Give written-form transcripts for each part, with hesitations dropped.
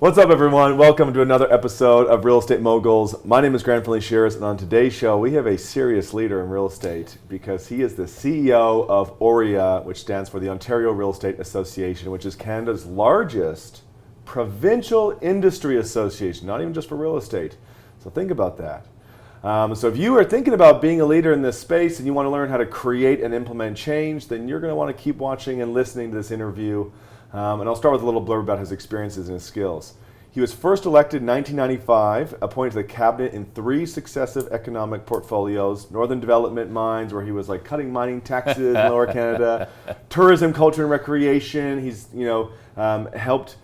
What's up, everyone? Welcome to another episode of Real Estate Moguls. My name is Findlay-Shirras, and on today's show, we have a serious leader in real estate because he is the CEO of OREA, which stands for the Ontario Real Estate Association, which is Canada's largest provincial industry association, not even just for real estate. So think about that. So if you are thinking about being a leader in this space and you want to learn how to create and implement change, then you're going to want to keep watching and listening to this interview. And I'll start with a little blurb about his experiences and his skills. He was first elected in 1995, appointed to the cabinet in 3 successive economic portfolios: Northern Development Mines, where he was like cutting mining taxes in Lower Canada; tourism, culture, and recreation. He's helped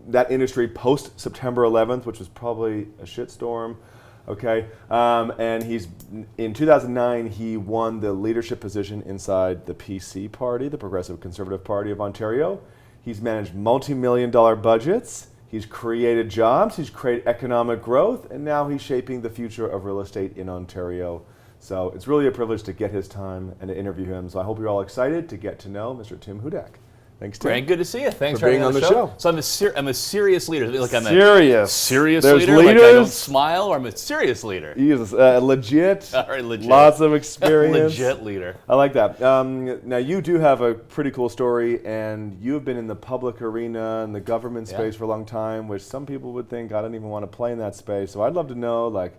that industry post September 11th, which was probably a shitstorm. Okay, and in 2009 he won the leadership position inside the PC Party, the Progressive Conservative Party of Ontario. He's managed multi-million-dollar budgets. He's created jobs. He's created economic growth, and now he's shaping the future of real estate in Ontario. So it's really a privilege to get his time and to interview him. So I hope you're all excited to get to know Mr. Tim Hudak. Thanks, Tim. Great, good to see you. Thanks for being on the show. So I'm a serious leader. Like I'm serious There's leader. Leaders. Like I don't smile, or I'm a serious leader. He is legit. All right, legit. Lots of experience. Legit leader. I like that. Now you do have a pretty cool story, and you've been in the public arena and the government space for a long time, which some people would think I don't even want to play in that space. So I'd love to know,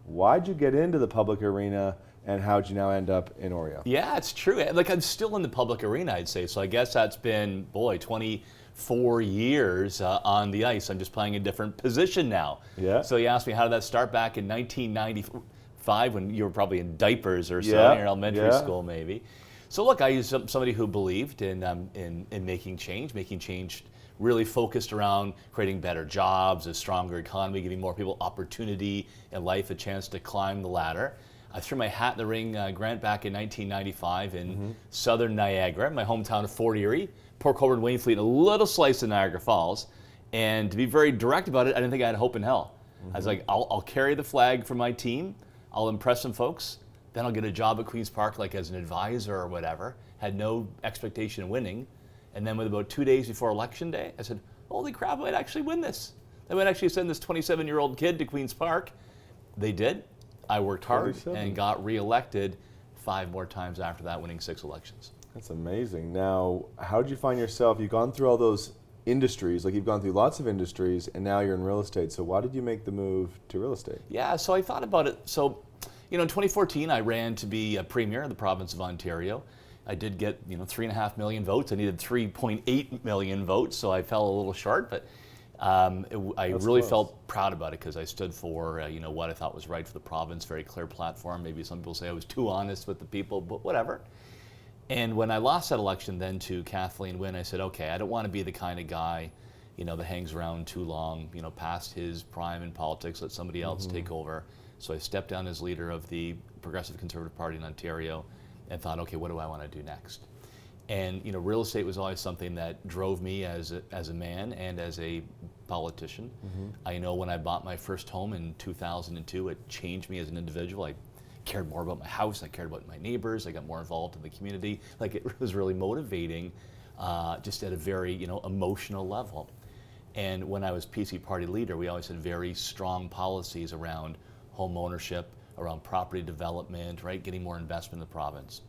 why'd you get into the public arena? And how'd you now end up in OREA? Yeah, it's true. Like, I'm still in the public arena, I'd say. So I guess that's been, 24 years on the ice. I'm just playing a different position now. Yeah. So you asked me, how did that start back in 1995 when you were probably in diapers or so in your elementary school, maybe. So look, I was somebody who believed in making change really focused around creating better jobs, a stronger economy, giving more people opportunity in life, a chance to climb the ladder. I threw my hat in the ring, Grant, back in 1995 in southern Niagara, my hometown of Fort Erie, Port Colborne, Wainfleet, and a little slice of Niagara Falls. And to be very direct about it, I didn't think I had hope in hell. I was like, I'll carry the flag for my team, I'll impress some folks, then I'll get a job at Queen's Park like as an advisor or whatever. Had no expectation of winning. And then with about 2 days before Election Day, I said, holy crap, I might actually win this. I might actually send this 27-year-old kid to Queen's Park. They did. I worked hard and got reelected 5 more times after that, winning 6 elections. That's amazing. Now, how did you find yourself? You've gone through all those industries, you've gone through lots of industries, and now you're in real estate. So why did you make the move to real estate? Yeah, so I thought about it. So, in 2014, I ran to be a premier of the province of Ontario. I did get, 3.5 million votes. I needed 3.8 million votes, so I fell a little short, but I really felt proud about it because I stood for what I thought was right for the province. Very clear platform. Maybe some people say I was too honest with the people, but whatever. And when I lost that election then to Kathleen Wynne, I said, okay, I don't want to be the kind of guy that hangs around too long, past his prime in politics. Let somebody else take over. So I stepped down as leader of the Progressive Conservative Party in Ontario and thought, okay, what do I want to do next? And real estate was always something that drove me as a man and as a politician. I know when I bought my first home in 2002, it changed me as an individual. I cared more about my house. I cared about my neighbors. I got more involved in the community. It was really motivating, just at a very emotional level. And when I was PC Party leader, we always had very strong policies around home ownership, around property development, right, getting more investment in the province.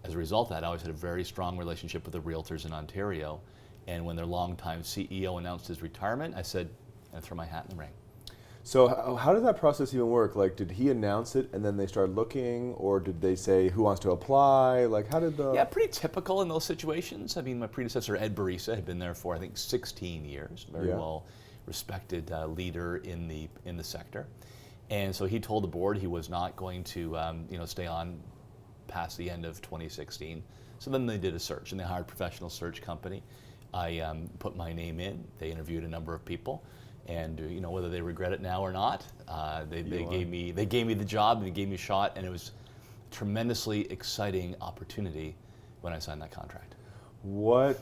As a result of that, I always had a very strong relationship with the realtors in Ontario. And when their longtime CEO announced his retirement, I said, I throw my hat in the ring. So how did that process even work? Did he announce it and then they started looking, or did they say who wants to apply? How did the... Yeah, pretty typical in those situations. I mean, my predecessor, Ed Barisa, had been there for, I think, 16 years. Very well respected leader in the sector. And so he told the board he was not going to stay on past the end of 2016. So then they did a search, and they hired a professional search company. I put my name in. They interviewed a number of people, and whether they regret it now or not, they gave me the job, and they gave me a shot, and it was a tremendously exciting opportunity when I signed that contract. Why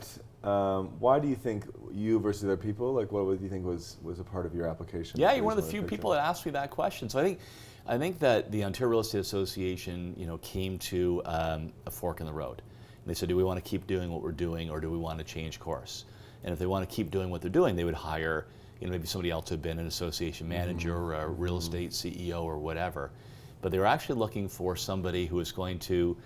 do you think you versus other people? What do you think was a part of your application? Yeah, you're one of the few people that asked me that question. So I think that the Ontario Real Estate Association, came to a fork in the road. And they said, do we want to keep doing what we're doing, or do we want to change course? And if they want to keep doing what they're doing, they would hire maybe somebody else who had been an association manager or a real estate CEO or whatever. But they were actually looking for somebody who was going to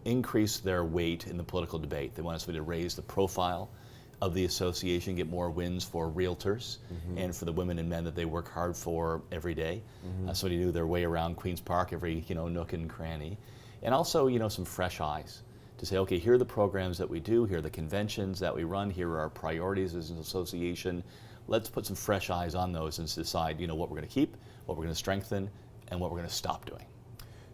increase their weight in the political debate. They wanted somebody to raise the profile of the association, get more wins for realtors and for the women and men that they work hard for every day. Somebody knew their way around Queen's Park, every nook and cranny. And also, some fresh eyes to say, okay, here are the programs that we do, here are the conventions that we run, here are our priorities as an association. Let's put some fresh eyes on those and decide, what we're going to keep, what we're going to strengthen, and what we're going to stop doing.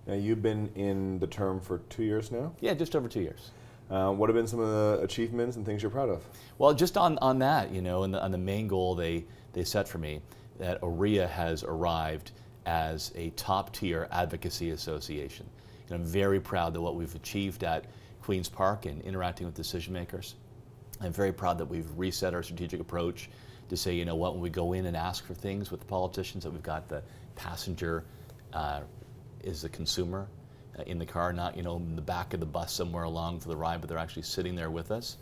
Now, you've been in the term for 2 years now? Yeah, just over 2 years. What have been some of the achievements and things you're proud of? Well, just on that, on the main goal they set for me, that OREA has arrived as a top-tier advocacy association. And I'm very proud that what we've achieved at Queen's Park and interacting with decision makers. I'm very proud that we've reset our strategic approach to say, when we go in and ask for things with the politicians, that we've got the passenger is the consumer in the car, not in the back of the bus somewhere along for the ride, but they're actually sitting there with us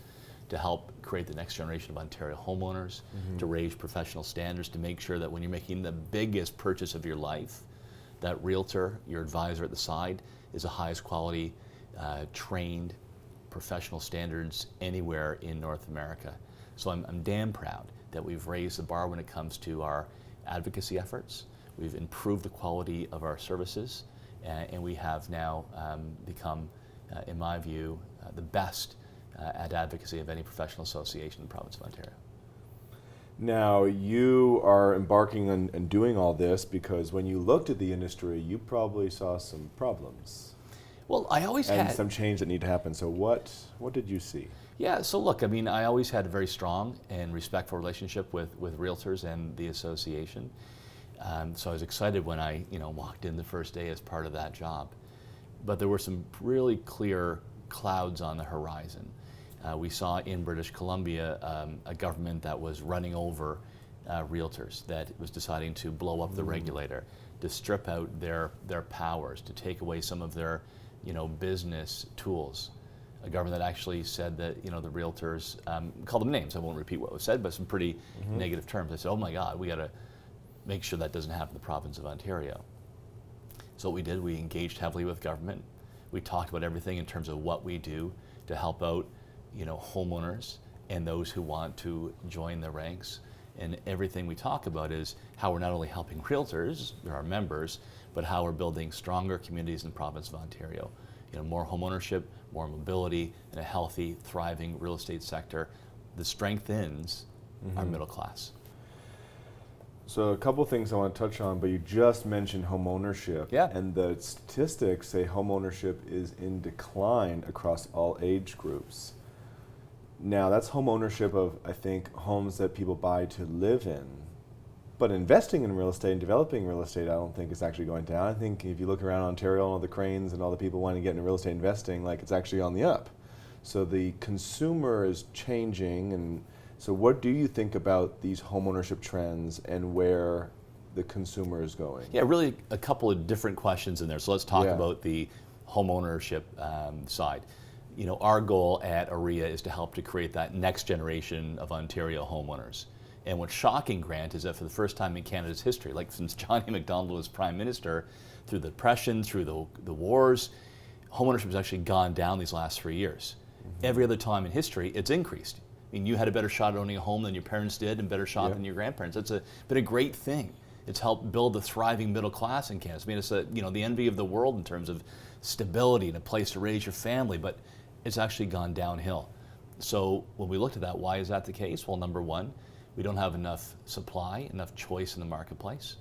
to help create the next generation of Ontario homeowners, to raise professional standards, to make sure that when you're making the biggest purchase of your life, that realtor, your advisor at the side, is the highest quality, trained, professional standards anywhere in North America. So I'm damn proud that we've raised the bar when it comes to our advocacy efforts. We've improved the quality of our services, and we have now become, in my view, the best at advocacy of any professional association in the province of Ontario. Now, you are embarking on and doing all this because when you looked at the industry, you probably saw some problems. Well, I always had some change that need to happen. So what did you see? Yeah, so look, I always had a very strong and respectful relationship with realtors and the association. So I was excited when I walked in the first day as part of that job. But there were some really clear clouds on the horizon. We saw in British Columbia a government that was running over realtors, that was deciding to blow up the regulator, to strip out their powers, to take away some of their business tools. A government that actually said that the realtors, call them names, I won't repeat what was said, but some pretty negative terms. I said, oh my God, we got to make sure that doesn't happen in the province of Ontario. So what we did, we engaged heavily with government. We talked about everything in terms of what we do to help out homeowners and those who want to join the ranks. And everything we talk about is how we're not only helping realtors, they're our members, but how we're building stronger communities in the province of Ontario. More homeownership, more mobility, and a healthy, thriving real estate sector that strengthens our middle class. So a couple things I want to touch on, but you just mentioned home ownership. Yeah. And the statistics say home ownership is in decline across all age groups. Now that's home ownership of, I think, homes that people buy to live in. But investing in real estate and developing real estate, I don't think is actually going down. I think if you look around Ontario and all the cranes and all the people wanting to get into real estate investing, it's actually on the up. So the consumer is changing. And so what do you think about these home ownership trends and where the consumer is going? Yeah, really a couple of different questions in there. So let's talk about the home ownership side. Our goal at OREA is to help to create that next generation of Ontario homeowners. And what's shocking, Grant, is that for the first time in Canada's history, since Johnny MacDonald was Prime Minister, through the Depression, through the wars, homeownership has actually gone down these last 3 years. Every other time in history, it's increased. You had a better shot at owning a home than your parents did, and better shot than your grandparents. It's been a great thing. It's helped build a thriving middle class in Canada. It's the envy of the world in terms of stability and a place to raise your family, but it's actually gone downhill. So when we looked at that, why is that the case? Well, number one, we don't have enough supply, enough choice in the marketplace.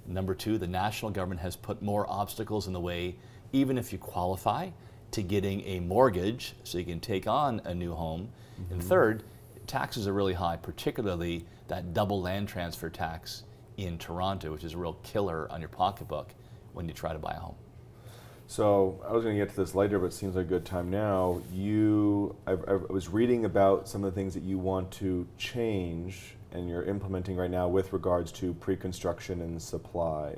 Number two, the national government has put more obstacles in the way, even if you qualify, to getting a mortgage so you can take on a new home. And third, taxes are really high, particularly that double land transfer tax in Toronto, which is a real killer on your pocketbook when you try to buy a home. So I was going to get to this later, but it seems like a good time now. I was reading about some of the things that you want to change and you're implementing right now with regards to pre-construction and supply.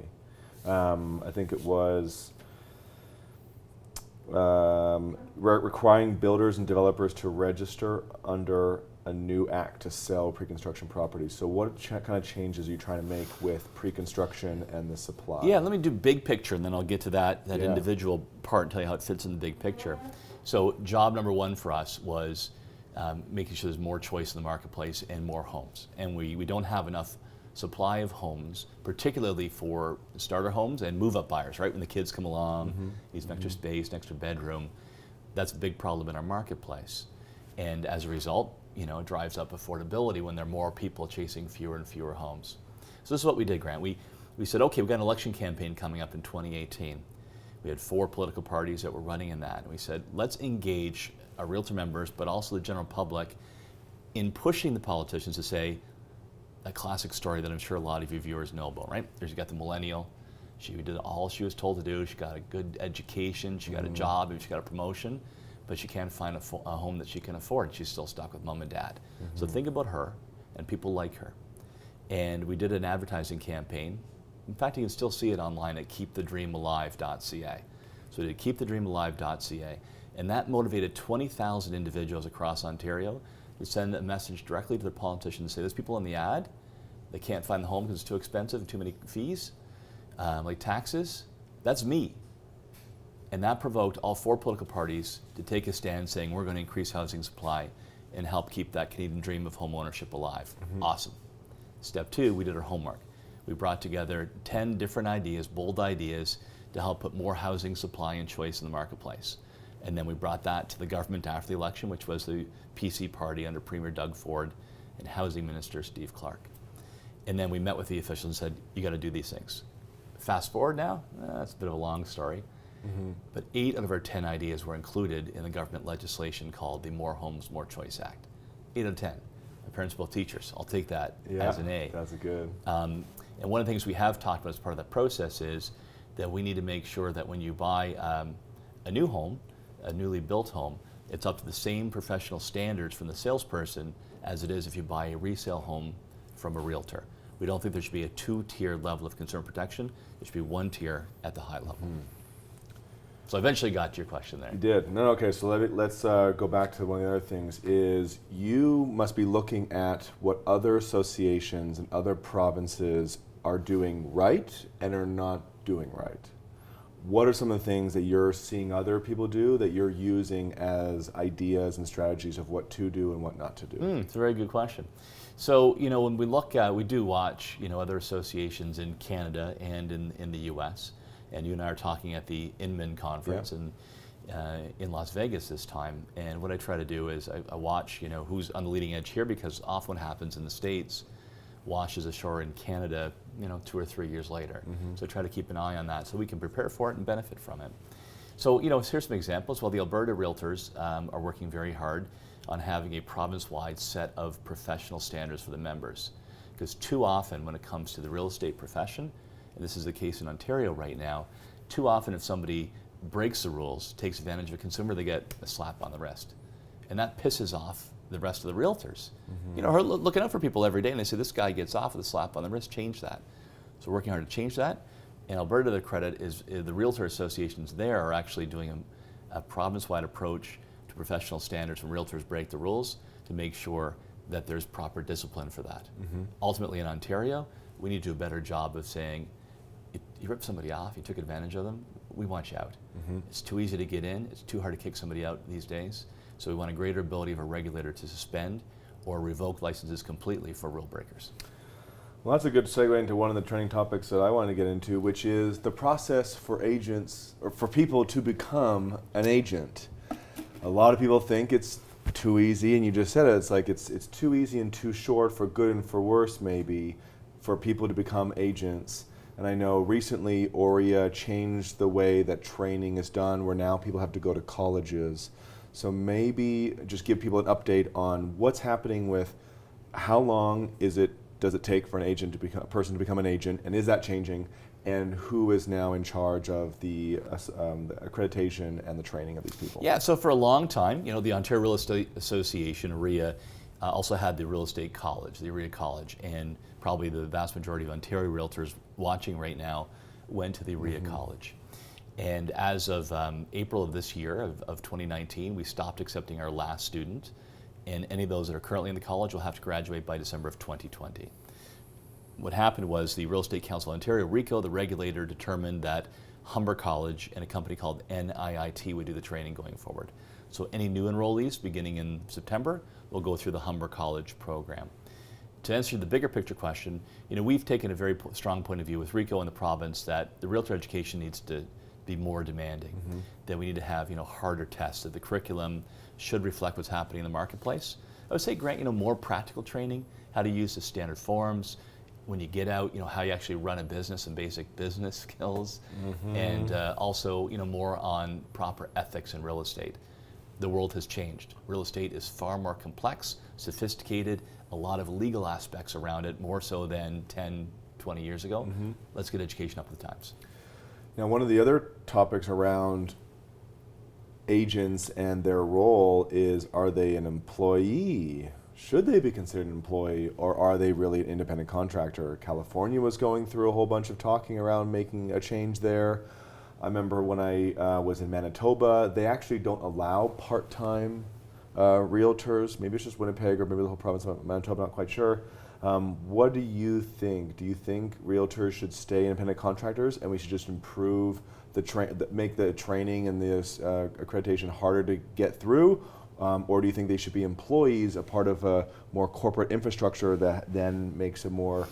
I think it was requiring builders and developers to register under a new act to sell pre-construction properties. So what kind of changes are you trying to make with pre-construction and the supply? Yeah, let me do big picture, and then I'll get to that Yeah. individual part and tell you how it fits in the big picture. So job number one for us was making sure there's more choice in the marketplace and more homes. And we don't have enough supply of homes, particularly for starter homes and move-up buyers, right? When the kids come along, needs an extra space, an extra bedroom. That's a big problem in our marketplace. And as a result, you know, it drives up affordability when there are more people chasing fewer and fewer homes. So this is what we did, Grant. We said, okay, we've got an election campaign coming up in 2018. We had 4 political parties that were running in that. And we said, let's engage our realtor members, but also the general public in pushing the politicians to say a classic story that I'm sure a lot of you viewers know about, right? There's you got the millennial. She did all she was told to do. She got a good education. She got a job. She got a promotion. But she can't find a home that she can afford. She's still stuck with mom and dad. So think about her and people like her. And we did an advertising campaign. In fact, you can still see it online at keepthedreamalive.ca. So we did keepthedreamalive.ca, and that motivated 20,000 individuals across Ontario to send a message directly to their politicians and say, there's people in the ad, they can't find the home because it's too expensive and too many fees, like taxes. That's me. And that provoked all 4 political parties to take a stand saying we're going to increase housing supply and help keep that Canadian dream of home ownership alive. Awesome. Step 2, we did our homework. We brought together 10 different ideas, bold ideas, to help put more housing supply and choice in the marketplace. And then we brought that to the government after the election, which was the PC party under Premier Doug Ford and Housing Minister Steve Clark. And then we met with the officials and said, you got to do these things. Fast forward now, that's a bit of a long story. But 8 out of our 10 ideas were included in the government legislation called the More Homes, More Choice Act. 8 out of 10. My parents are both teachers. I'll take that as an A. That's good. And one of the things we have talked about as part of that process is that we need to make sure that when you buy a new home, a newly built home, it's up to the same professional standards from the salesperson as it is if you buy a resale home from a realtor. We don't think there should be a 2-tier level of consumer protection. There should be 1 tier at the high level. So I eventually got to your question there. You did. No, okay, so let's go back to one of the other things is you must be looking at what other associations and other provinces are doing right and are not doing right. What are some of the things that you're seeing other people do that you're using as ideas and strategies of what to do and what not to do? It's a very good question. So, you know, when we look at, we do watch, you know, other associations in Canada and in the US. And you and I are talking at the Inman conference in Las Vegas this time. And what I try to do is I watch, you know, who's on the leading edge here, because often what happens in the States washes ashore in Canada, you know, 2 or 3 years later. So I try to keep an eye on that so we can prepare for it and benefit from it. So, you know, here's some examples. Well, the Alberta Realtors are working very hard on having a province-wide set of professional standards for the members. Because too often when it comes to the real estate profession, and this is the case in Ontario right now, too often if somebody breaks the rules, takes advantage of a consumer, they get a slap on the wrist. And that pisses off the rest of the realtors. You know, we're looking out for people every day and they say, this guy gets off with a slap on the wrist, change that. So we're working hard to change that. And Alberta, to their credit, is the realtor associations there are actually doing a province-wide approach to professional standards when realtors break the rules to make sure that there's proper discipline for that. Ultimately in Ontario, we need to do a better job of saying, you ripped somebody off, you took advantage of them, we want you out. It's too easy to get in, it's too hard to kick somebody out these days. So we want a greater ability of a regulator to suspend or revoke licenses completely for rule breakers. Well, that's a good segue into one of the trending topics that I want to get into, which is the process for agents, or for people to become an agent. A lot of people think it's too easy, and you just said it, it's like it's too easy and too short, for good and for worse maybe, for people to become agents. And I know recently OREA changed the way that training is done, where now people have to go to colleges. So maybe just give people an update on what's happening with how long does it take for a person to become an agent, and is that changing? And who is now in charge of the accreditation and the training of these people? Yeah, so for a long time, you know, the Ontario Real Estate Association, OREA, also had the Real Estate College, the OREA College, and probably the vast majority of Ontario realtors watching right now went to the OREA College. And as of April of this year, of 2019, we stopped accepting our last student, and any of those that are currently in the college will have to graduate by December of 2020. What happened was the Real Estate Council of Ontario, RECO, the regulator, determined that Humber College and a company called NIIT would do the training going forward. So any new enrollees beginning in September will go through the Humber College program. To answer the bigger picture question, we've taken a very strong point of view with RECO in the province that the realtor education needs to be more demanding, that we need to have harder tests, that the curriculum should reflect what's happening in the marketplace. I would say, Grant, more practical training, how to use the standard forms, when you get out, how you actually run a business and basic business skills, and also, more on proper ethics in real estate. The world has changed. Real estate is far more complex, sophisticated, a lot of legal aspects around it, more so than 10, 20 years ago. Let's get education up with the times. Now, one of the other topics around agents and their role is, are they an employee? Should they be considered an employee, or are they really an independent contractor? California was going through a whole bunch of talking around making a change there. I remember when I was in Manitoba, they actually don't allow part-time realtors. Maybe it's just Winnipeg or maybe the whole province of Manitoba, not quite sure. What do you think? Do you think realtors should stay independent contractors and we should just improve make the training and this accreditation harder to get through? Or do you think they should be employees, a part of a more corporate infrastructure that then makes a more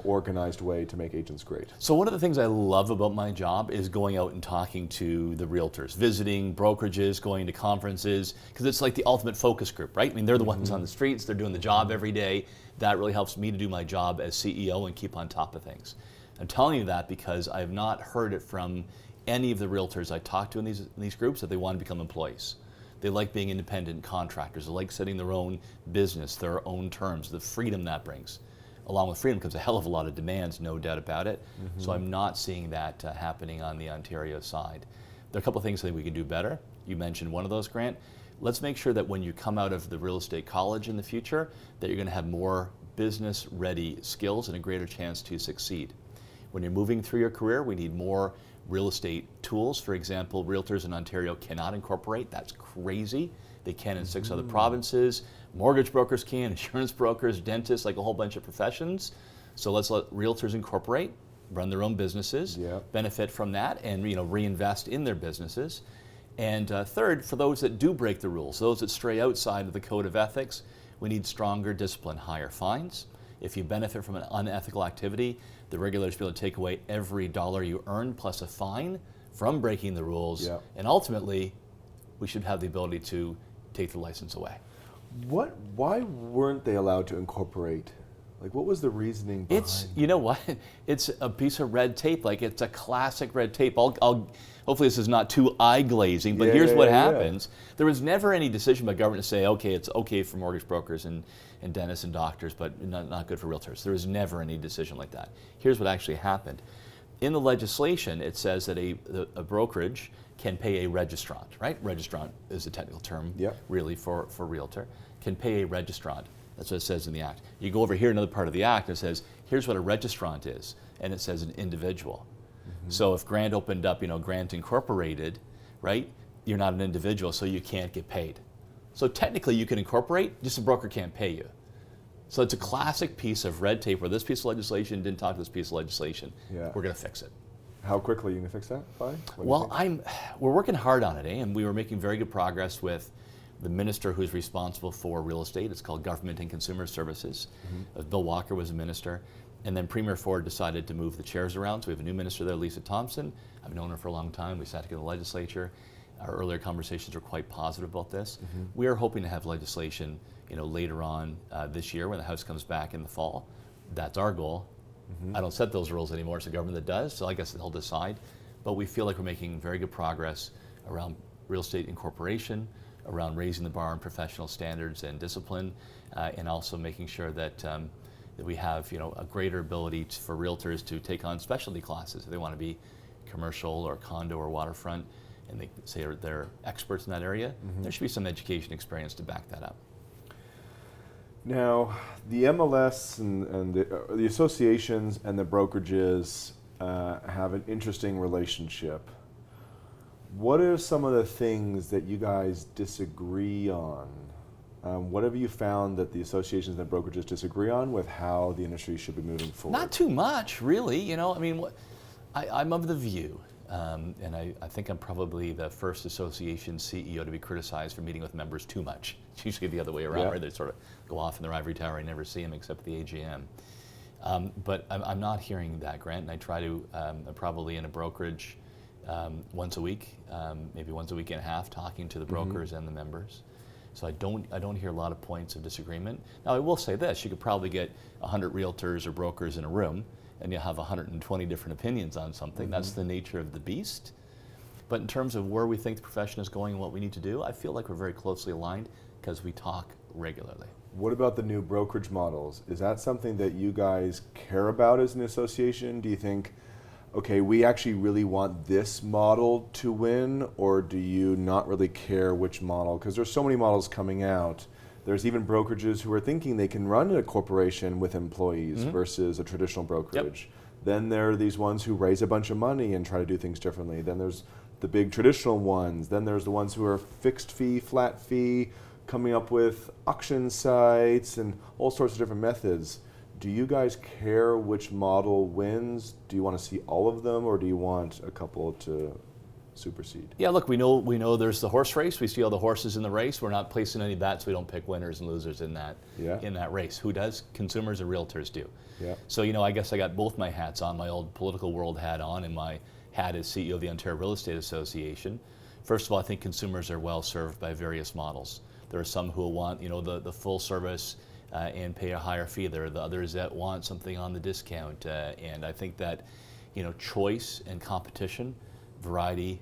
organized way to make agents great? So one of the things I love about my job is going out and talking to the realtors, visiting brokerages, going to conferences, because it's like the ultimate focus group, right? I mean, they're the ones on the streets, they're doing the job every day. That really helps me to do my job as CEO and keep on top of things. I'm telling you that because I have not heard it from any of the realtors I talk to in these groups that they want to become employees. They like being independent contractors. They like setting their own business, their own terms, the freedom that brings. Along with freedom comes a hell of a lot of demands, no doubt about it. So I'm not seeing that happening on the Ontario side. There are a couple of things I think we can do better. You mentioned one of those, Grant. Let's make sure that when you come out of the real estate college in the future, that you're going to have more business-ready skills and a greater chance to succeed. When you're moving through your career, we need more real estate tools. For example, realtors in Ontario cannot incorporate. That's crazy. They can in 6 other provinces. Mortgage brokers can, insurance brokers, dentists, like a whole bunch of professions. So let's let realtors incorporate, run their own businesses, benefit from that, and reinvest in their businesses. And third, for those that do break the rules, those that stray outside of the code of ethics, we need stronger discipline, higher fines. If you benefit from an unethical activity, the regulators should be able to take away every dollar you earn plus a fine from breaking the rules. And ultimately, we should have the ability to take the license away. Why weren't they allowed to incorporate? Like, what was the reasoning behind? You know what? It's a piece of red tape. Like, it's a classic red tape. Hopefully this is not too eye-glazing, but here's what happens. There was never any decision by government to say, okay, it's okay for mortgage brokers and dentists and doctors, but not good for realtors. There was never any decision like that. Here's what actually happened. In the legislation, it says that a brokerage can pay a registrant, right? Registrant is a technical term, really, for realtor. Can pay a registrant. That's what it says in the Act. You go over here, another part of the Act, and it says, here's what a registrant is, and it says an individual. So if Grant opened up, Grant Incorporated, right? You're not an individual, so you can't get paid. So technically you can incorporate, just a broker can't pay you. So it's a classic piece of red tape where this piece of legislation didn't talk to this piece of legislation. We're going to fix it. How quickly are you going to fix that by? Well, we're working hard on it, and we were making very good progress with the minister who's responsible for real estate. It's called Government and Consumer Services. Bill Walker was the minister. And then Premier Ford decided to move the chairs around. So we have a new minister there, Lisa Thompson. I've known her for a long time. We sat together in the legislature. Our earlier conversations were quite positive about this. We are hoping to have legislation, later on this year when the House comes back in the fall. That's our goal. I don't set those rules anymore. It's the government that does. So I guess they'll decide. But we feel like we're making very good progress around real estate incorporation, around raising the bar on professional standards and discipline, and also making sure that we have a greater ability for realtors to take on specialty classes. If they want to be commercial or condo or waterfront, and they say they're experts in that area, there should be some education experience to back that up. Now, the MLS and the associations and the brokerages have an interesting relationship. What are some of the things that you guys disagree on What have you found that the associations and the brokerages disagree on with how the industry should be moving forward? Not too much, really. You know, I mean, I'm of the view, and I think I'm probably the first association CEO to be criticized for meeting with members too much. It's usually the other way around, Yeah. where they sort of go off in their ivory tower and never see them except at the AGM. But I'm not hearing that, Grant, and I try to, probably in a brokerage once a week, maybe once a week and a half, talking to the brokers and the members. So I don't hear a lot of points of disagreement. Now I will say this, you could probably get 100 realtors or brokers in a room and you'll have 120 different opinions on something. That's the nature of the beast. But in terms of where we think the profession is going and what we need to do, I feel like we're very closely aligned because we talk regularly. What about the new brokerage models? Is that something that you guys care about as an association? Do you think, okay, we actually really want this model to win, or do you not really care which model? Because there's so many models coming out. There's even brokerages who are thinking they can run a corporation with employees versus a traditional brokerage. Then there are these ones who raise a bunch of money and try to do things differently. Then there's the big traditional ones. Then there's the ones who are fixed fee, flat fee, coming up with auction sites and all sorts of different methods. Do you guys care which model wins? Do you want to see all of them, or do you want a couple to supersede? Yeah, look, we know there's the horse race. We see all the horses in the race. We're not placing any bets. We don't pick winners and losers in that race. Who does? Consumers and realtors do. Yeah. So, you know, I guess I got both my hats on, my old political world hat on and my hat as CEO of the Ontario Real Estate Association. First of all, I think consumers are well served by various models. There are some who will want, you know, the full service and pay a higher fee. There are the others that want something on the discount. And I think that, you know, choice and competition, variety,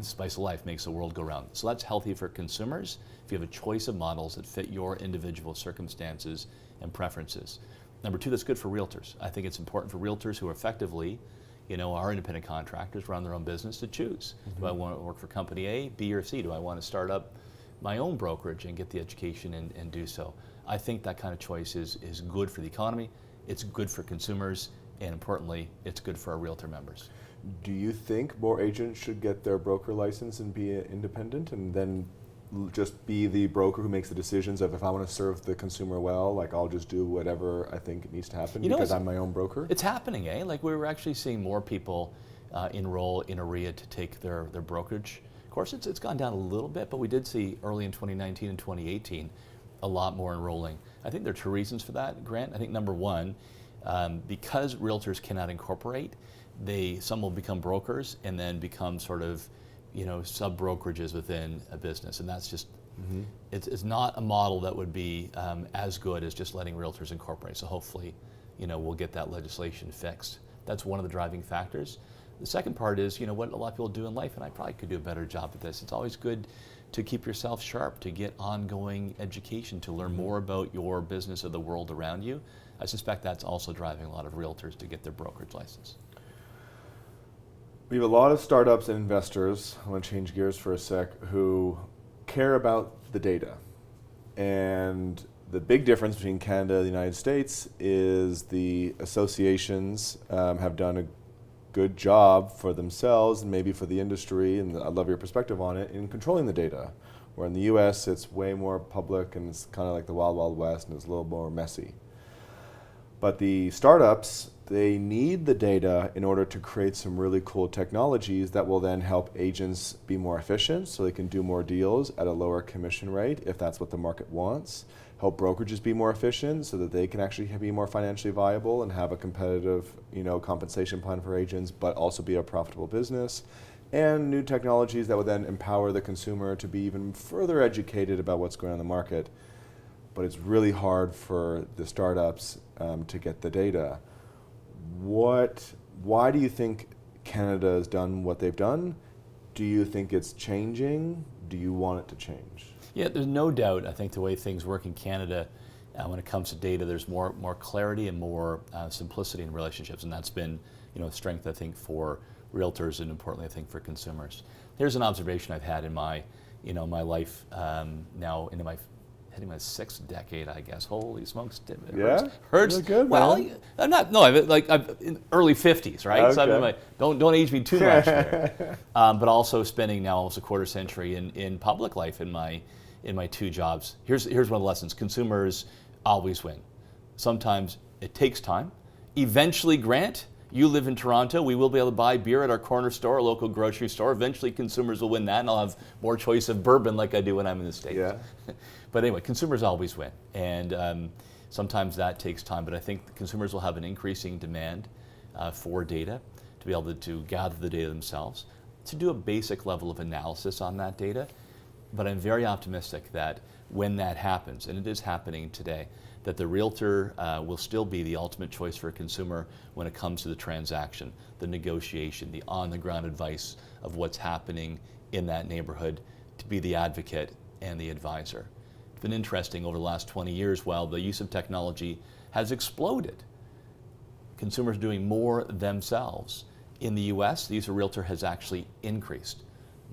spice of life makes the world go round. So that's healthy for consumers if you have a choice of models that fit your individual circumstances and preferences. Number two, that's good for realtors. I think it's important for realtors who are effectively, you know, are independent contractors, run their own business, to choose. Do I want to work for company A, B, or C? Do I want to start up my own brokerage and get the education and do so? I think that kind of choice is good for the economy, it's good for consumers, and importantly, it's good for our realtor members. Do you think more agents should get their broker license and be independent, and then just be the broker who makes the decisions of, if I want to serve the consumer well, like I'll just do whatever I think needs to happen, you know, because I'm my own broker? It's happening, eh? Like, we were actually seeing more people enroll in OREA to take their brokerage. Of course, it's gone down a little bit, but we did see early in 2019 and 2018 a lot more enrolling. I think there are two reasons for that, Grant. I think number one, because realtors cannot incorporate, some will become brokers and then become sort of, you know, sub-brokerages within a business, and that's just, it's not a model that would be as good as just letting realtors incorporate. So hopefully, you know, we'll get that legislation fixed. That's one of the driving factors. The second part is, you know, what a lot of people do in life, and I probably could do a better job at this. It's always good to keep yourself sharp, to get ongoing education, to learn more about your business or the world around you. I suspect that's also driving a lot of realtors to get their brokerage license. We have a lot of startups and investors, I want to change gears for a sec, who care about the data. And the big difference between Canada and the United States is the associations have done a good job for themselves and maybe for the industry, and I love your perspective on it, in controlling the data. Where in the US it's way more public and it's kind of like the Wild Wild West and it's a little more messy. But the startups, they need the data in order to create some really cool technologies that will then help agents be more efficient so they can do more deals at a lower commission rate if that's what the market wants. Help brokerages be more efficient so that they can actually be more financially viable and have a competitive, you know, compensation plan for agents, but also be a profitable business. And new technologies that would then empower the consumer to be even further educated about what's going on in the market. But it's really hard for the startups to get the data. Why do you think Canada has done what they've done? Do you think it's changing? Do you want it to change? Yeah, there's no doubt. I think the way things work in Canada, when it comes to data, there's more clarity and more simplicity in relationships, and that's been, you know, a strength, I think, for realtors and importantly, I think, for consumers. Here's an observation I've had in my, you know, my life now into my hitting my 6th decade, I guess. Holy smokes! Yeah, hurts. Good, well, man. I'm not. No, I'm in early 50s, right? Okay. So I'm in my, don't age me too much there. But also spending now almost a quarter century in public life in my in my 2 jobs. Here's one of the lessons. Consumers always win. Sometimes it takes time. Eventually, Grant, you live in Toronto, we will be able to buy beer at our corner store, a local grocery store. Eventually, consumers will win that, and I'll have more choice of bourbon like I do when I'm in the States. Yeah. But anyway, consumers always win. And sometimes that takes time, but I think consumers will have an increasing demand for data, to be able to gather the data themselves, to do a basic level of analysis on that data. But I'm very optimistic that when that happens, and it is happening today, that the realtor will still be the ultimate choice for a consumer when it comes to the transaction, the negotiation, the on-the-ground advice of what's happening in that neighborhood, to be the advocate and the advisor. It's been interesting over the last 20 years, while the use of technology has exploded, consumers doing more themselves. In the US, the use of realtor has actually increased.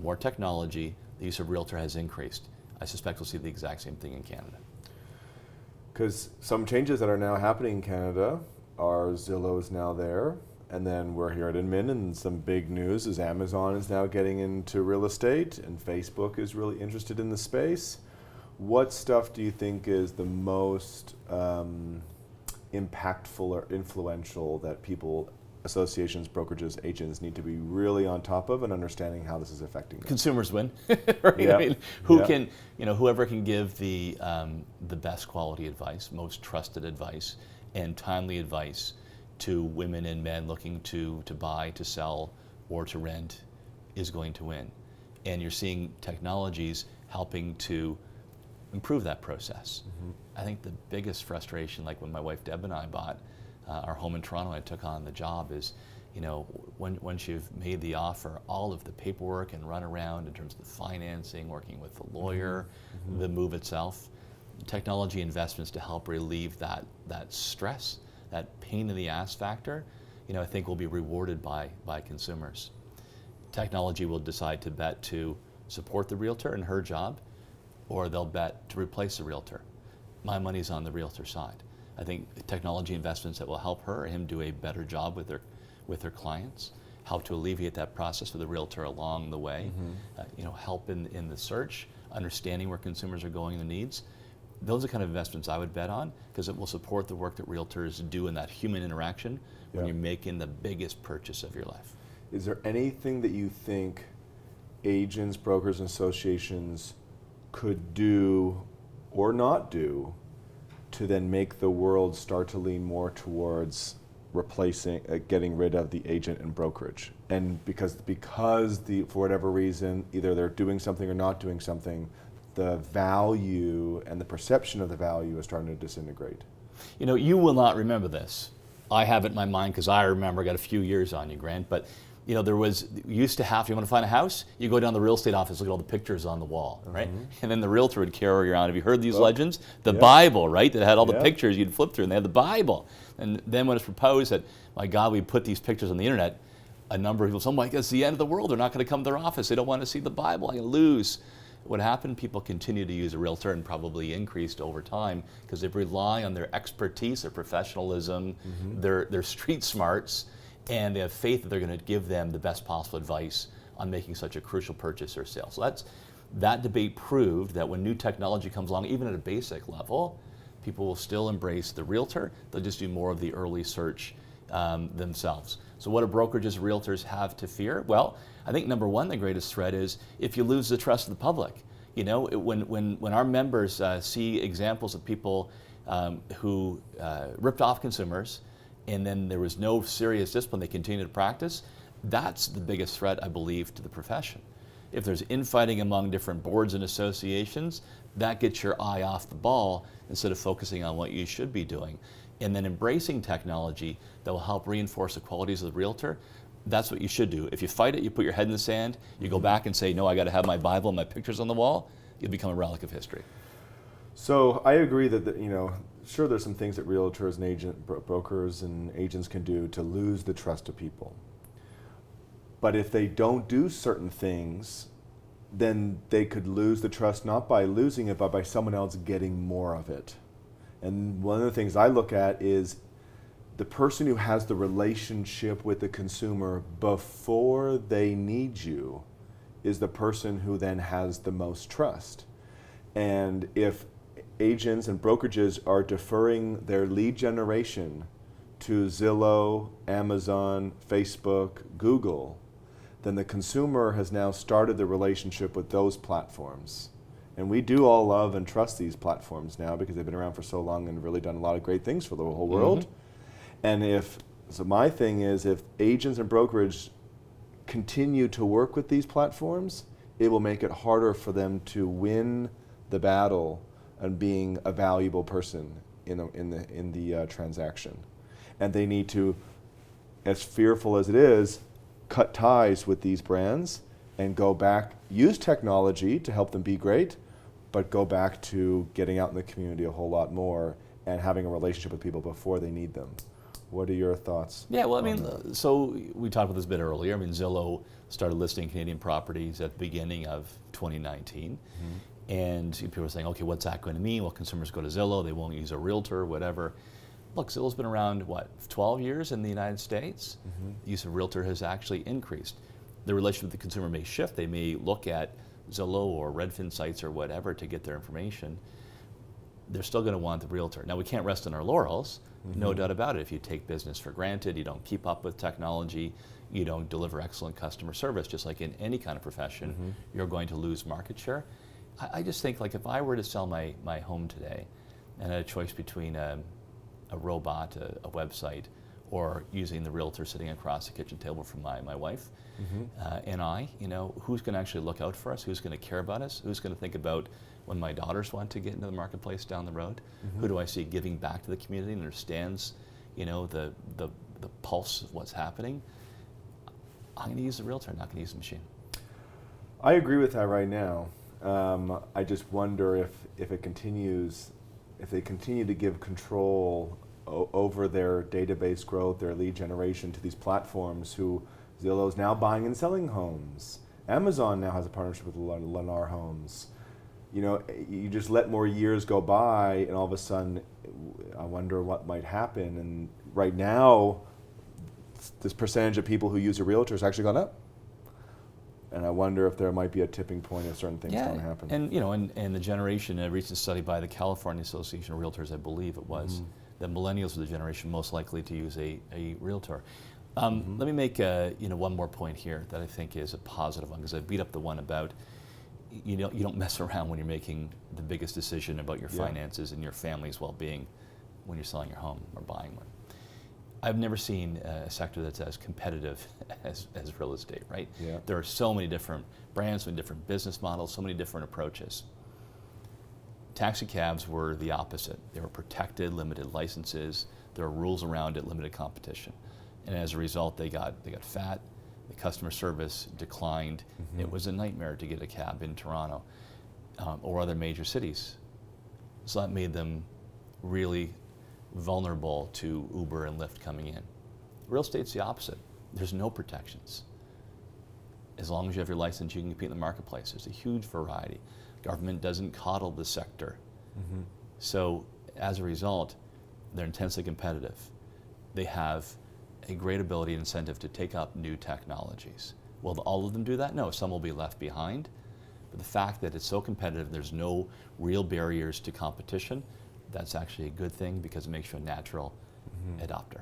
More technology, the use of realtor has increased. I suspect we'll see the exact same thing in Canada. Because some changes that are now happening in Canada are Zillow is now there, and then we're here at Inman, and some big news is Amazon is now getting into real estate, and Facebook is really interested in the space. What stuff do you think is the most impactful or influential that people, associations, brokerages, agents need to be really on top of and understanding how this is affecting them? Consumers win, right? Yeah. I mean, whoever can give the best quality advice, most trusted advice, and timely advice to women and men looking to buy, to sell, or to rent is going to win. And you're seeing technologies helping to improve that process. Mm-hmm. I think the biggest frustration, like when my wife Deb and I bought our home in Toronto, I took on the job, is, once you've made the offer, all of the paperwork and run around in terms of the financing, working with the lawyer, mm-hmm. the move itself, technology investments to help relieve that stress, that pain in the ass factor, I think will be rewarded by consumers. Technology will decide to bet to support the realtor in her job, or they'll bet to replace the realtor. My money's on the realtor side. I think technology investments that will help her or him do a better job with their clients, help to alleviate that process for the realtor along the way, mm-hmm. Help in the search, understanding where consumers are going and the needs. Those are the kind of investments I would bet on, because it will support the work that realtors do in that human interaction when you're making the biggest purchase of your life. Is there anything that you think agents, brokers, and associations could do or not do to then make the world start to lean more towards replacing, getting rid of the agent and brokerage? And because for whatever reason, either they're doing something or not doing something, the value and the perception of the value is starting to disintegrate. You will not remember this. I have it in my mind because I remember. I got a few years on you, Grant, but you used to have, you want to find a house, you go down to the real estate office, look at all the pictures on the wall, right? Mm-hmm. And then the realtor would carry around, have you heard these legends? The Bible, right? That had all the pictures you'd flip through, and they had the Bible. And then when it's proposed that, my God, we put these pictures on the internet, a number of people say, oh my God, it's the end of the world. They're not going to come to their office. They don't want to see the Bible. I'm going to lose. What happened, people continue to use a realtor, and probably increased over time, because they rely on their expertise, their professionalism, mm-hmm. their street smarts, and they have faith that they're going to give them the best possible advice on making such a crucial purchase or sale. So that debate proved that when new technology comes along, even at a basic level, people will still embrace the realtor. They'll just do more of the early search themselves. So what do brokerages, realtors have to fear? Well, I think number one, the greatest threat is if you lose the trust of the public. When our members see examples of people who ripped off consumers, and then there was no serious discipline, they continue to practice, that's the biggest threat, I believe, to the profession. If there's infighting among different boards and associations, that gets your eye off the ball instead of focusing on what you should be doing. And then embracing technology that will help reinforce the qualities of the realtor, that's what you should do. If you fight it, you put your head in the sand, you go back and say, no, I got to have my Bible and my pictures on the wall, you'll become a relic of history. So I agree that, sure, there's some things that realtors and brokers and agents can do to lose the trust of people. But if they don't do certain things, then they could lose the trust, not by losing it, but by someone else getting more of it. And one of the things I look at is the person who has the relationship with the consumer before they need you is the person who then has the most trust. And if agents and brokerages are deferring their lead generation to Zillow, Amazon, Facebook, Google, then the consumer has now started the relationship with those platforms. And we do all love and trust these platforms now because they've been around for so long and really done a lot of great things for the whole world. And so my thing is, if agents and brokerage continue to work with these platforms, it will make it harder for them to win the battle and being a valuable person in the transaction. And they need to, as fearful as it is, cut ties with these brands and go back, use technology to help them be great, but go back to getting out in the community a whole lot more and having a relationship with people before they need them. What are your thoughts? Yeah, well, I mean, so we talked about this a bit earlier. I mean, Zillow started listing Canadian properties at the beginning of 2019. And people were saying, okay, what's that going to mean? Well, consumers go to Zillow, they won't use a realtor, whatever. Look, Zillow's been around, 12 years in the United States? The use of realtor has actually increased. The relationship with the consumer may shift. They may look at Zillow or Redfin sites or whatever to get their information. They're still going to want the realtor. Now, we can't rest on our laurels, no doubt about it. If you take business for granted, you don't keep up with technology, you don't deliver excellent customer service, just like in any kind of profession, you're going to lose market share. I just think, like, if I were to sell my home today and I had a choice between a robot, a website, or using the realtor sitting across the kitchen table from my wife and I, who's going to actually look out for us? Who's going to care about us? Who's going to think about when my daughters want to get into the marketplace down the road? Who do I see giving back to the community and understands, the pulse of what's happening? I'm going to use the realtor, I'm not going to use the machine. I agree with that right now. I just wonder if it continues, if they continue to give control over their database growth, their lead generation to these platforms who Zillow's now buying and selling homes. Amazon now has a partnership with Lennar Homes. You just let more years go by and all of a sudden I wonder what might happen. And right now, this percentage of people who use a realtor has actually gone up. And I wonder if there might be a tipping point if certain things don't happen. And the generation, a recent study by the California Association of Realtors, I believe it was, that millennials are the generation most likely to use a realtor. Let me make one more point here that I think is a positive one, because I beat up the one about you don't mess around when you're making the biggest decision about your finances and your family's well-being when you're selling your home or buying one. I've never seen a sector that's as competitive as real estate, right? Yeah. There are so many different brands, so many different business models, so many different approaches. Taxi cabs were the opposite. They were protected, limited licenses. There were rules around it, limited competition. And as a result, they got fat. The customer service declined. It was a nightmare to get a cab in Toronto or other major cities. So that made them really vulnerable to Uber and Lyft coming in. Real estate's the opposite. There's no protections. As long as you have your license, you can compete in the marketplace. There's a huge variety. Government doesn't coddle the sector. So as a result, they're intensely competitive. They have a great ability and incentive to take up new technologies. Will all of them do that? No, some will be left behind. But the fact that it's so competitive, there's no real barriers to competition, that's actually a good thing because it makes you a natural adopter.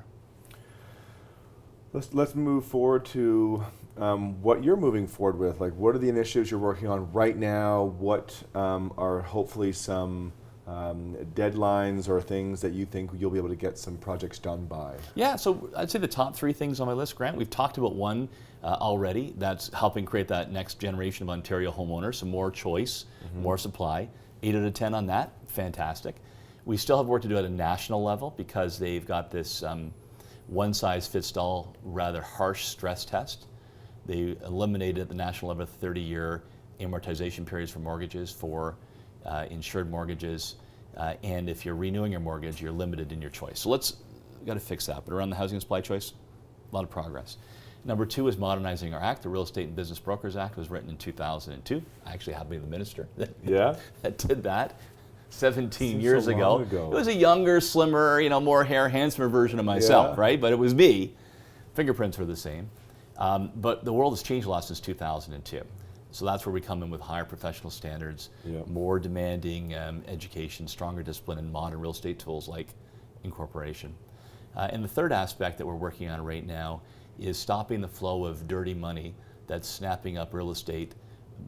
Let's move forward to what you're moving forward with. Like, what are the initiatives you're working on right now? What are hopefully some deadlines or things that you think you'll be able to get some projects done by? Yeah, so I'd say the top 3 things on my list, Grant, we've talked about one already. That's helping create that next generation of Ontario homeowners, some more choice, more supply. 8 out of 10 on that, fantastic. We still have work to do at a national level because they've got this one-size-fits-all, rather harsh stress test. They eliminated at the national level 30-year amortization periods for mortgages, for insured mortgages, and if you're renewing your mortgage, you're limited in your choice. So we've got to fix that. But around the housing supply choice, a lot of progress. Number 2 is modernizing our act. The Real Estate and Business Brokers Act was written in 2002. I actually happened to be the minister that did that 17 years ago. It was a younger, slimmer, more hair, handsomer version of myself, right? But it was me. Fingerprints were the same. But the world has changed a lot since 2002. So that's where we come in with higher professional standards, Yep. more demanding education, stronger discipline, and modern real estate tools like incorporation. And the third aspect that we're working on right now is stopping the flow of dirty money that's snapping up real estate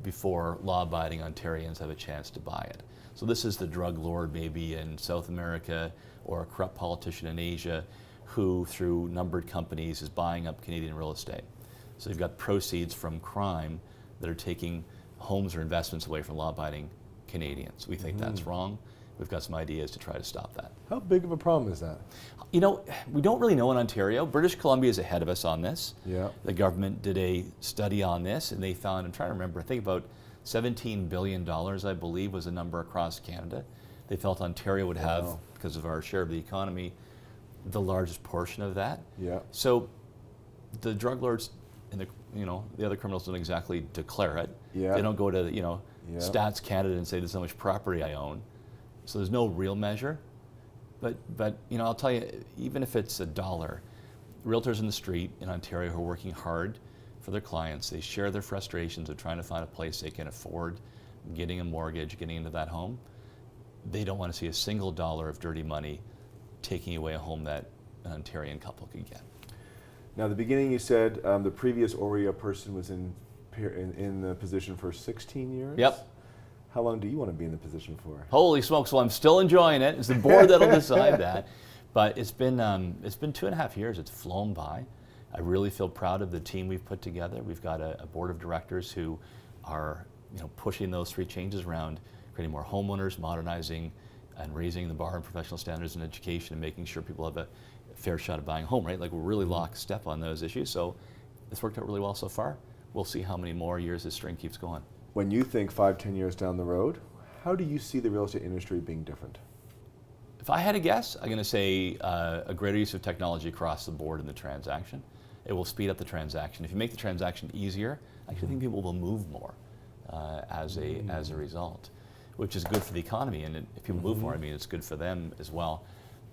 before law-abiding Ontarians have a chance to buy it. So this is the drug lord maybe in South America or a corrupt politician in Asia who, through numbered companies, is buying up Canadian real estate. So you've got proceeds from crime that are taking homes or investments away from law-abiding Canadians. We think that's wrong. We've got some ideas to try to stop that. How big of a problem is that? You know, we don't really know in Ontario. British Columbia is ahead of us on this. Yeah. The government did a study on this, and they found, I'm trying to remember, I think about $17 billion, I believe, was the number across Canada. They felt Ontario would have, Wow. because of our share of the economy, the largest portion of that. Yeah. So the drug lords and the other criminals don't exactly declare it. Yeah. They don't go to Yeah. Stats Canada and say this is how much property I own. So there's no real measure. But I'll tell you, even if it's $1, realtors in the street in Ontario who are working hard for their clients, they share their frustrations of trying to find a place they can afford, getting a mortgage, getting into that home. They don't want to see a single dollar of dirty money taking away a home that an Ontarian couple could get. Now, at the beginning you said the previous OREA person was in the position for 16 years? Yep. How long do you want to be in the position for? Holy smokes! Well, I'm still enjoying it. It's the board that'll decide that. But it's been 2.5 years. It's flown by. I really feel proud of the team we've put together. We've got a board of directors who are pushing those three changes around creating more homeowners, modernizing and raising the bar and professional standards in education, and making sure people have a fair shot at buying a home. Right? Like we're really lockstep on those issues. So it's worked out really well so far. We'll see how many more years this string keeps going. When you think 5-10 years down the road, how do you see the real estate industry being different? If I had to guess, I'm going to say a greater use of technology across the board in the transaction. It will speed up the transaction. If you make the transaction easier, I actually think people will move more as a result, which is good for the economy. And if people move more, I mean, it's good for them as well.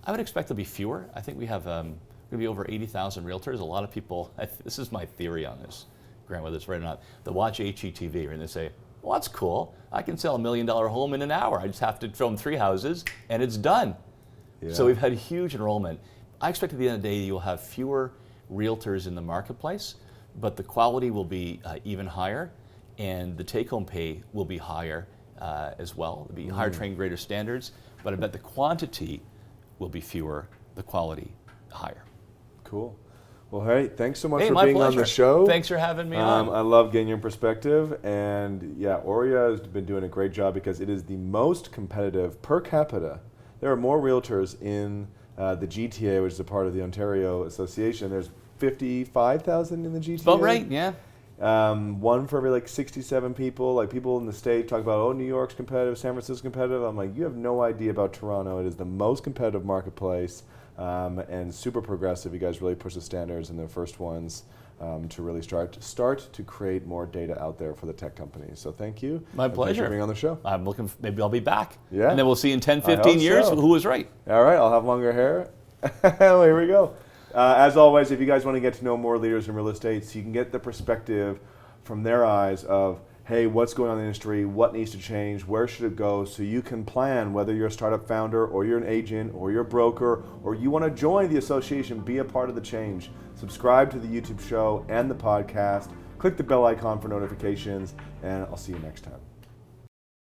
I would expect there'll be fewer. I think we have going to be over 80,000 realtors. A lot of people, this is my theory on this, Grant, whether it's right or not, they watch HGTV and they say, well, that's cool. I can sell $1 million home in an hour. I just have to show them 3 houses and it's done. Yeah. So we've had huge enrollment. I expect at the end of the day you'll have fewer realtors in the marketplace, but the quality will be even higher and the take-home pay will be higher as well. It'll be higher trained, greater standards, but I bet the quantity will be fewer, the quality higher. Cool. Well, hey, thanks so much Hey, for my being pleasure. on the show. Thanks for having me on. I love getting your perspective, and yeah, OREA has been doing a great job because it is the most competitive per capita. There are more realtors in the GTA, which is a part of the Ontario Association. There's 55,000 in the GTA. About right, yeah. One for every 67 people. Like people in the state talk about, oh, New York's competitive, San Francisco's competitive. I'm like, you have no idea about Toronto. It is the most competitive marketplace. And super progressive. You guys really push the standards and the first ones to really start to create more data out there for the tech companies. So thank you. My pleasure. Thanks for being on the show. I'm looking, maybe I'll be back. Yeah. And then we'll see in 10, I 15 hope years so. who was right. All right, I'll have longer hair. Well, here we go. As always, if you guys want to get to know more leaders in real estate, so you can get the perspective from their eyes of, hey, what's going on in the industry, what needs to change, where should it go, so you can plan whether you're a startup founder or you're an agent or you're a broker or you want to join the association, be a part of the change. Subscribe to the YouTube show and the podcast. Click the bell icon for notifications, and I'll see you next time.